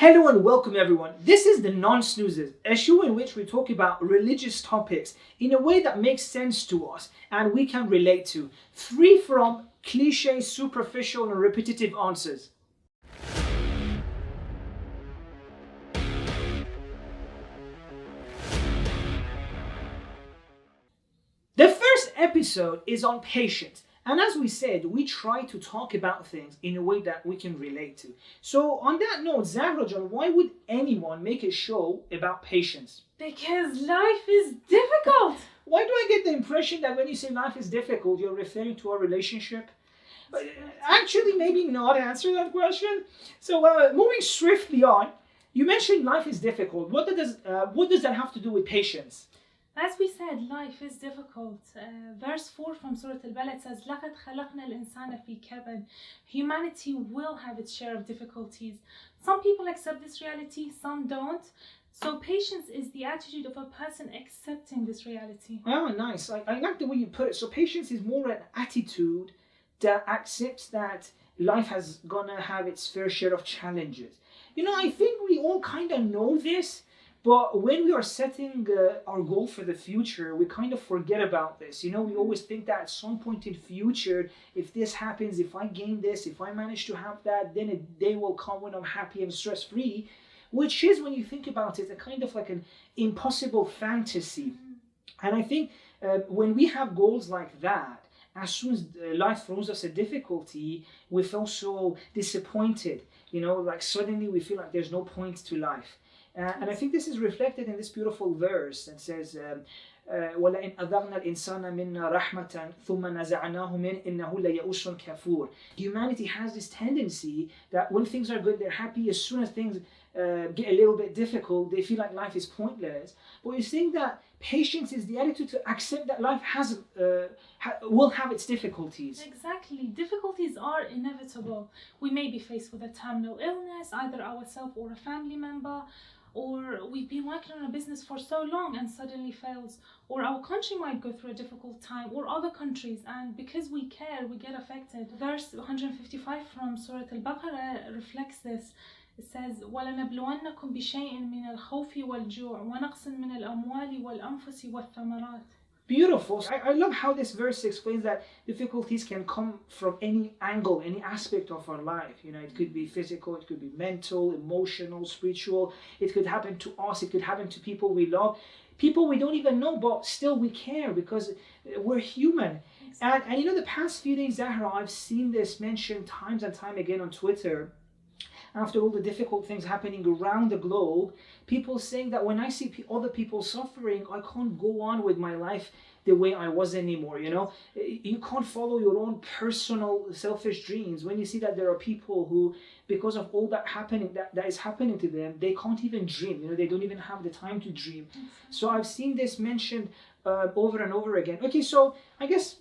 Hello and welcome everyone. This is the Non-Snoozers, a show in which we talk about religious topics in a way that makes sense to us and we can relate to, free from cliche, superficial and repetitive answers. The first episode is on patience. And as we said, we try to talk about things in a way that we can relate to. So on that note, Zahrajan, why would anyone make a show about patience? Because life is difficult. Why do I get the impression that when you say life is difficult, you're referring to our relationship? Actually, maybe not answer that question. So moving swiftly on, you mentioned life is difficult. What does that have to do with patience? As we said, life is difficult. Verse 4 from Surah Al-Balad says, لَقَدْ خَلَقْنَا الْإِنسَانَ فِي كَبَدٍ. Humanity will have its share of difficulties. Some people accept this reality, some don't. So patience is the attitude of a person accepting this reality. Oh, nice. I like the way you put it. So patience is more an attitude that accepts that life has gonna have its fair share of challenges. You know, I think we all kind of know this. But when we are setting our goal for the future, we kind of forget about this. You know, we always think that at some point in future, if this happens, if I gain this, if I manage to have that, then a day will come when I'm happy and stress-free, which is, when you think about it, a kind of like an impossible fantasy. And I think when we have goals like that, as soon as life throws us a difficulty, we feel so disappointed. You know, like suddenly we feel like there's no point to life. And I think this is reflected in this beautiful verse that says, وَلَئِنْ أَذَغْنَا الْإِنسَانَ مِنَّا رَحْمَةً ثُمَّ نَزَعْنَاهُ مِنْ إِنَّهُ لَيَئُوسٌ كَفُورٌ. Humanity has this tendency that when things are good, they're happy. As soon as things get a little bit difficult, they feel like life is pointless. But you think that patience is the attitude to accept that life will have its difficulties. Exactly. Difficulties are inevitable. We may be faced with a terminal illness, either ourselves or a family member, or we've been working on a business for so long and suddenly fails, or our country might go through a difficult time, or other countries, and because we care, we get affected. Verse 155 from Surah Al-Baqarah reflects this. It says, وَلَنَبْلُوَنَّكُمْ بِشَيْءٍ مِنَ الْخَوْفِ وَالْجُوعِ وَنَقْصٍ مِنَ الْأَمْوَالِ وَالْأَنفُسِ وَالثَّمَرَاتِ. Beautiful. I love how this verse explains that difficulties can come from any angle, any aspect of our life. You know, it could be physical, it could be mental, emotional, spiritual. It could happen to us, it could happen to people we love, people we don't even know, but still we care because we're human. Exactly. And you know, the past few days, Zahra, I've seen this mentioned times and time again on Twitter. After all the difficult things happening around the globe, people saying that when I see other people suffering, I can't go on with my life the way I was anymore. You know, you can't follow your own personal selfish dreams when you see that there are people who, because of all that is happening to them, they can't even dream. You know, they don't even have the time to dream. So I've seen this mentioned over and over again. Okay, so I guess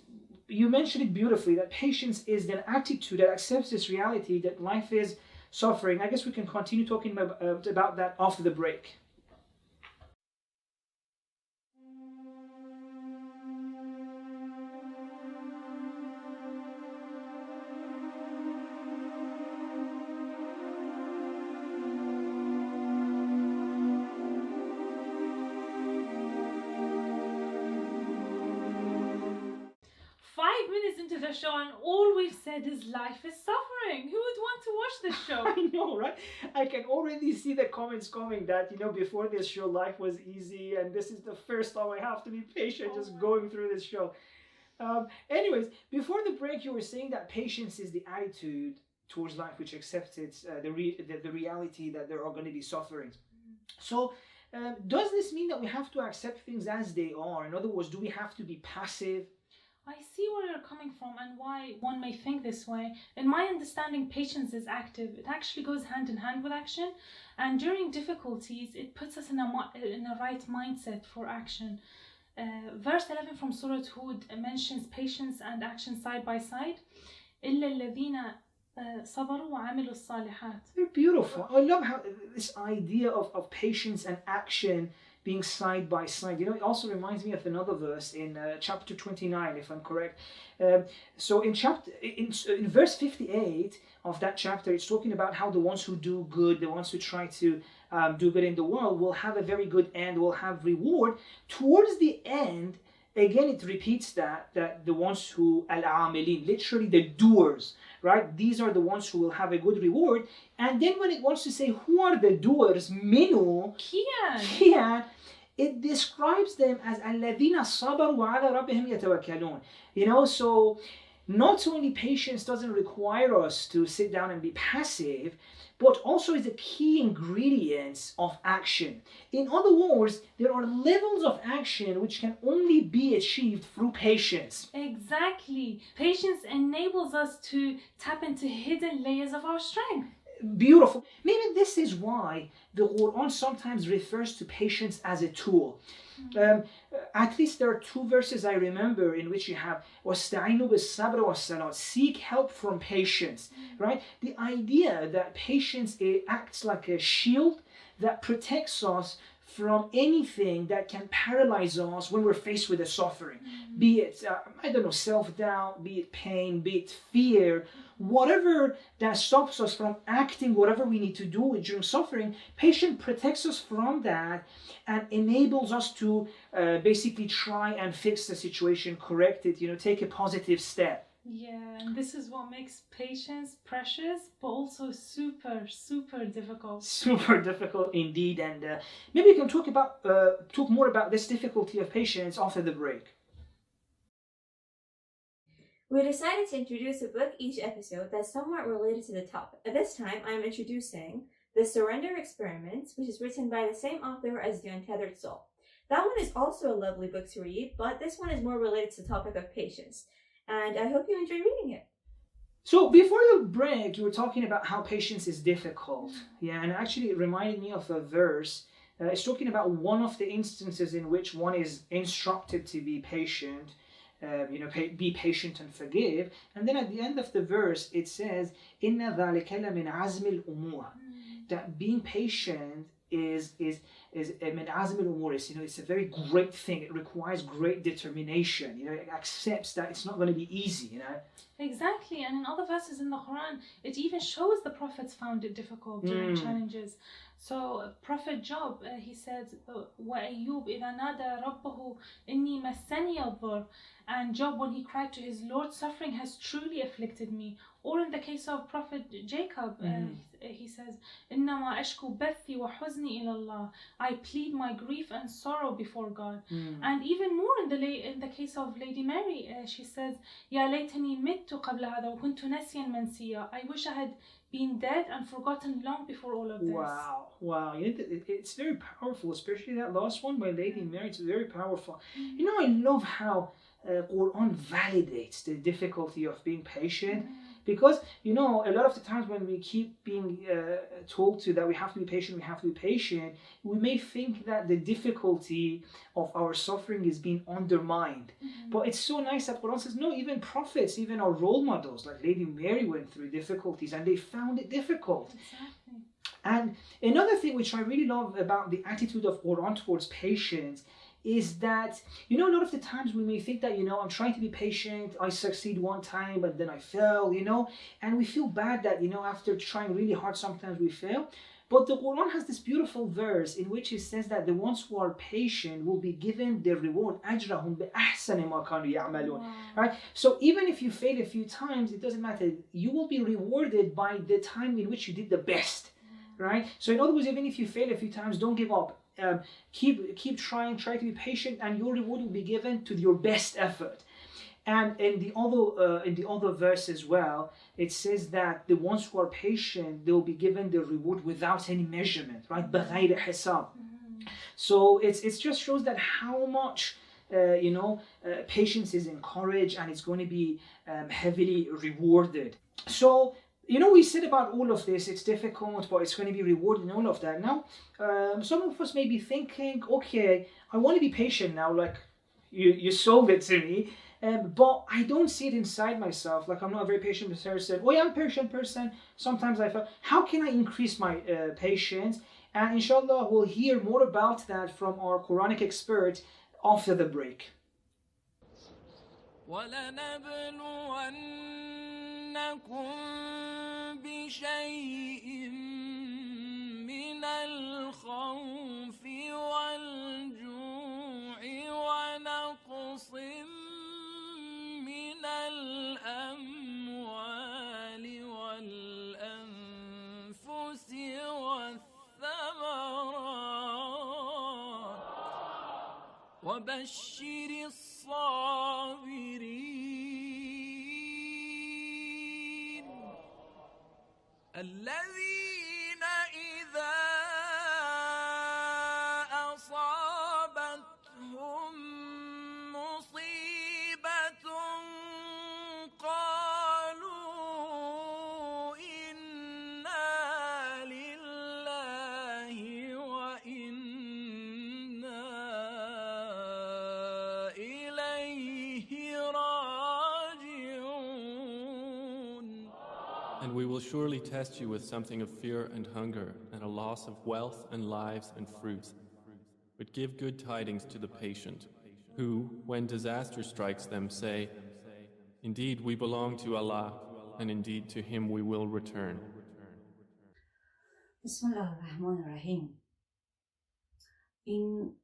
you mentioned it beautifully, that patience is an attitude that accepts this reality that life is suffering. I guess we can continue talking about that after the break. Into the show and all we've said is life is suffering. Who would want to watch this show? I know, right? I can already see the comments coming that, you know, before this show life was easy and this is the first time I have to be patient going through this show. Anyways, before the break you were saying that patience is the attitude towards life which accepts the reality that there are going to be sufferings. So does this mean that we have to accept things as they are? In other words, do we have to be passive? I see where you're coming from and why one may think this way. In my understanding, patience is active. It actually goes hand in hand with action. And during difficulties, it puts us in a right mindset for action. Verse 11 from Surah Hud mentions patience and action side by side. إِلَّا الَّذِينَ صَبَرُوا وَعَمِلُوا الصَّالِحَاتِ. They're beautiful. I love how this idea of patience and action being side by side. It also reminds me of another verse in chapter 29, if I'm correct. So in verse 58 of that chapter, it's talking about how the ones who do good, the ones who try to do good in the world, will have a very good end, will have reward. Towards the end, again, it repeats that the ones who al-amilin, literally the doers, right? These are the ones who will have a good reward. And then when it wants to say who are the doers, minu, kiyan, it describes them as alladhina sabaru wa ala rabbihim yatawakkalun. So not only patience doesn't require us to sit down and be passive, but also is a key ingredient of action. In other words, there are levels of action which can only be achieved through patience. Exactly. Patience enables us to tap into hidden layers of our strength. Beautiful. Maybe this is why the Qur'an sometimes refers to patience as a tool. At least there are two verses I remember in which you have وَاسْتَعِينُوا بِالصَّبْرِ وَالصَّلَاةِ, seek help from patience, right? The idea that patience acts like a shield that protects us from anything that can paralyze us when we're faced with a suffering. Be it, self-doubt, be it pain, be it fear, whatever that stops us from acting whatever we need to do during suffering, patience protects us from that and enables us to basically try and fix the situation, correct it, take a positive step. Yeah, and this is what makes patience precious, but also super, super difficult. Super difficult indeed, and maybe we can talk more about this difficulty of patience after the break. We decided to introduce a book each episode that's somewhat related to the topic. At this time, I'm introducing The Surrender Experiment, which is written by the same author as The Untethered Soul. That one is also a lovely book to read, but this one is more related to the topic of patience. And I hope you enjoy reading it. So before the break, you were talking about how patience is difficult. Yeah, and actually it reminded me of a verse. It's talking about one of the instances in which one is instructed to be patient, be patient and forgive. And then at the end of the verse, it says, إِنَّ ذَلِكَ لَمِنْ عَزْمِ الْأُمُورِ, that being patient is min azm al-umur, it's a very great thing. It requires great determination. It accepts that it's not going to be easy. Exactly, and in other verses in the Quran, it even shows the prophets found it difficult during challenges. So Prophet Job, he said, وَأَيُّوبْ إِذَا نَادَى رَبَّهُ إِنِّي مَسَّنِيَ الضُّرُّ, and Job, when he cried to his Lord, suffering has truly afflicted me. Or in the case of Prophet Jacob, he says, إِنَّمَا أَشْكُو بَثِّي وَحُزْنِي إِلَى اللَّهِ, I plead my grief and sorrow before God. And even more in the case of Lady Mary, she says, يَا لَيْتَنِي مِتُّ قَبْلَ هَذَا وَكُنْتُ نَسْيًا مَنْسِيًّا, I wish I had been dead and forgotten long before all of this. Wow. It's very powerful, especially that last one by Lady Mary. It's very powerful. I love how Qur'an validates the difficulty of being patient. Because, a lot of the times when we keep being told that we have to be patient, we may think that the difficulty of our suffering is being undermined. But it's so nice that Quran says, no, even prophets, even our role models, like Lady Mary went through difficulties and they found it difficult. Exactly. And another thing which I really love about the attitude of Quran towards patience is that, a lot of the times we may think that, I'm trying to be patient, I succeed one time, but then I fail, and we feel bad that, after trying really hard, sometimes we fail. But the Quran has this beautiful verse in which it says that the ones who are patient will be given their reward, أَجْرَهُمْ بِأَحْسَنِ مَا كَانُوا يَعْمَلُونَ. Right? So even if you fail a few times, it doesn't matter. You will be rewarded by the time in which you did the best. Right? So in other words, even if you fail a few times, don't give up. Keep trying, try to be patient, and your reward will be given to your best effort. And in the other verse as well, it says that the ones who are patient, they will be given their reward without any measurement, right? بغير حساب. So it just shows that how much patience is encouraged and it's going to be heavily rewarded. So we said about all of this, it's difficult, but it's going to be rewarded and all of that. Now, some of us may be thinking, okay, I want to be patient now, like you sold it to me, but I don't see it inside myself. Like, I'm not a very patient person. Oh yeah, I'm a patient person. Sometimes I feel, how can I increase my patience? And inshallah, we'll hear more about that from our Quranic expert after the break. ولنبلونكم بشيء من الخوف والجوع ونقص من الأموال والأنفس والثمرات وبشر الصابرين الذين إذا أصابتهم مصيبة قالوا إنا لله وإنا إليه راجعون. And we will surely test you with something of fear and hunger, and a loss of wealth and lives and fruits. But give good tidings to the patient, who, when disaster strikes them, say, "Indeed, we belong to Allah, and indeed to Him we will return." Bismillah ar-Rahman ar-Rahim. In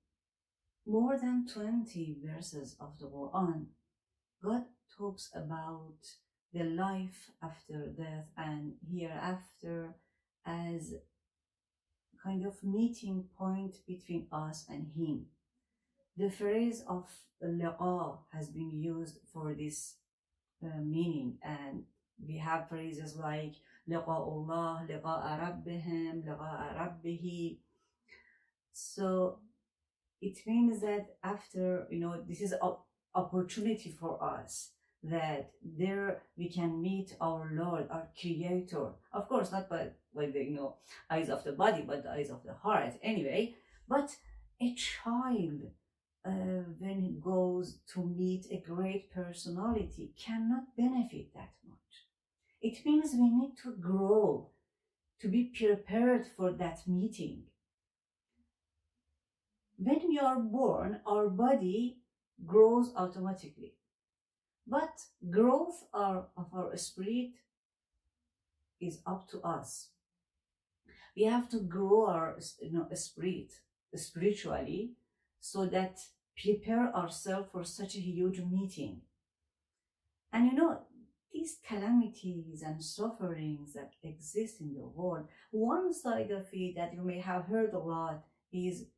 more than 20 verses of the Quran, God talks about the life after death and hereafter as kind of meeting point between us and Him. The phrase of liqa has been used for this meaning, and we have phrases like liqa Allah, liqa rabbihim, liqa rabbihi. So it means that after, this is an opportunity for us, that there we can meet our Lord, our Creator. Of course, not by the eyes of the body, but the eyes of the heart. Anyway, but a child, when he goes to meet a great personality, cannot benefit that much. It means we need to grow, to be prepared for that meeting. When we are born, our body grows automatically. But growth of our spirit is up to us. We have to grow our spirit spiritually, so that prepare ourselves for such a huge meeting. And these calamities and sufferings that exist in the world, one side of it that you may have heard a lot is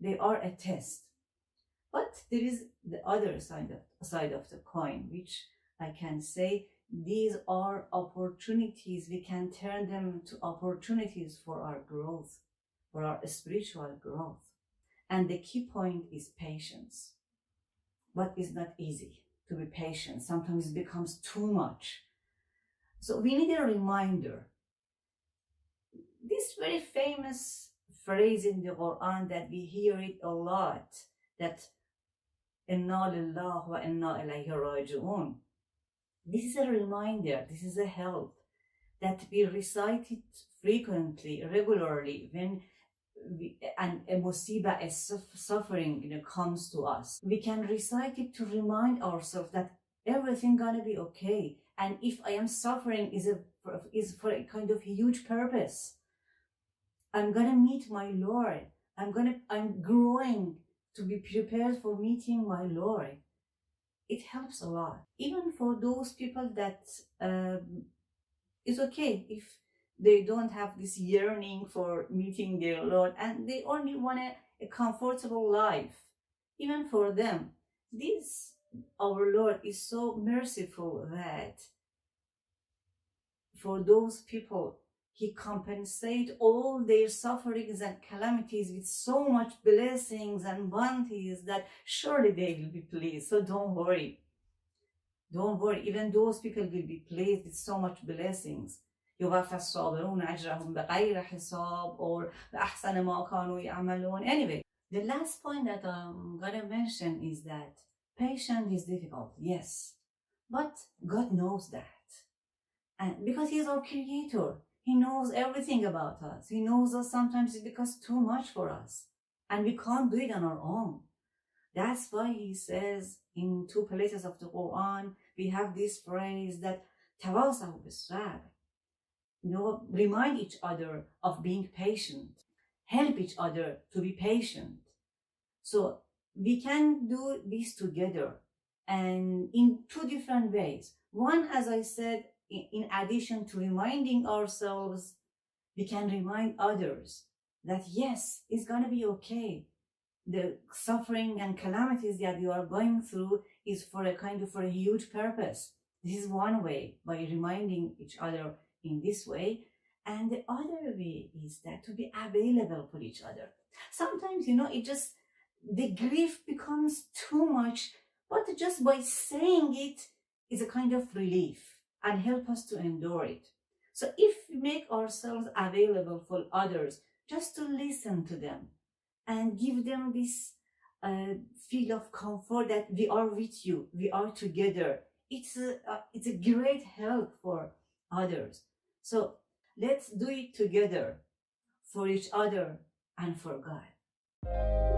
they are a test. But there is the other side of the coin, which I can say these are opportunities. We can turn them to opportunities for our growth, for our spiritual growth. And the key point is patience. But it's not easy to be patient. Sometimes it becomes too much. So we need a reminder. This very famous phrase in the Quran that we hear it a lot, that Inna lillah wa inna ilayhi raji'un. This is a reminder, this is a help that we recite it frequently, regularly, when and a musibah, a suffering comes to us. We can recite it to remind ourselves that everything gonna be okay. And if I am suffering is for a kind of huge purpose. I'm gonna meet my Lord. I'm growing to be prepared for meeting my Lord. It helps a lot. Even for those people that it's okay if they don't have this yearning for meeting their Lord and they only want a comfortable life. Even for them, our Lord is so merciful that for those people, He compensates all their sufferings and calamities with so much blessings and bounties that surely they will be pleased. So don't worry. Don't worry. Even those people will be pleased with so much blessings. يوفى الصابرون أجرهم بغير حساب, or بأحسن ما كانوا يعملون. Anyway, the last point that I'm gonna mention is that patience is difficult, yes, but God knows that, and because He is our Creator, He knows everything about us. He knows us sometimes it becomes too much for us. And we can't do it on our own. That's why he says in 2 places of the Quran, we have this phrase that tawasaw bis-sabr. Remind each other of being patient. Help each other to be patient. So we can do this together and in 2 different ways. One, as I said, in addition to reminding ourselves, we can remind others that yes, it's going to be okay. The suffering and calamities that you are going through is for a huge purpose. This is one way, by reminding each other in this way. And the other way is that to be available for each other. Sometimes, the grief becomes too much, but just by saying it is a kind of relief and help us to endure it. So if we make ourselves available for others, just to listen to them and give them this feel of comfort that we are with you, we are together, it's a great help for others. So let's do it together for each other and for God.